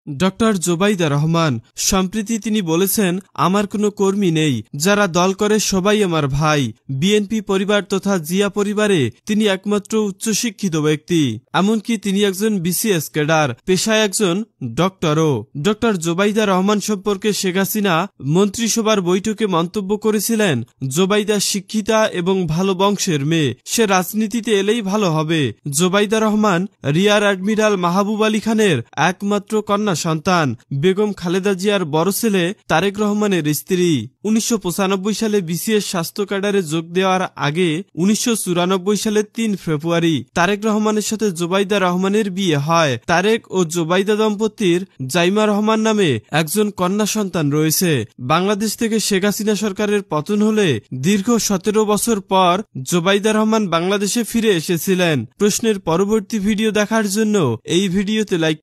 Doctor Zubaida Rahman. সম্প্রতি তিনি বলেছেন, আমার কোনো কর্মী নেই, যারা দল করে সবাই আমার ভাই। বিএনপি পরিবার তথা জিয়া পরিবারে তিনি একমাত্র উচ্চশিক্ষিত ব্যক্তি। এমনকি তিনি একজন বিসিএস ক্যাডার, পেশায় একজন ডক্টরও। ডক্টর জোবাইদা রহমান সম্পর্কে শেখ হাসিনা মন্ত্রিসভার বৈঠকে মন্তব্য করেছিলেন, জোবাইদা শিক্ষিতা এবং ভালো বংশের মেয়ে, সে রাজনীতিতে এলেই ভালো হবে। জোবাইদা রহমান রিয়ার অ্যাডমিরাল মাহবুব আলী খানের একমাত্র কন্যা সন্তান। বেগম খালেদা জিয়ার বড় ছেলে তারেক রহমানের স্ত্রী। 1995 সালে বিসিএস স্বাস্থ্য ক্যাডারে যোগ দেওয়ার আগে 1994 সালের 3 ফেব্রুয়ারি তারেক রহমানের সাথে জোবাইদা রহমানের বিয়ে হয়। তারেক ও জোবাইদা দম্পতির জাইমা রহমান নামে একজন কন্যা সন্তান রয়েছে। বাংলাদেশ থেকে শেখ হাসিনা সরকারের পতন হলে দীর্ঘ 17 বছর পর জোবাইদা রহমান বাংলাদেশে ফিরে এসেছিলেন। প্রশ্নের পরবর্তী ভিডিও দেখার জন্য এই ভিডিওতে লাইক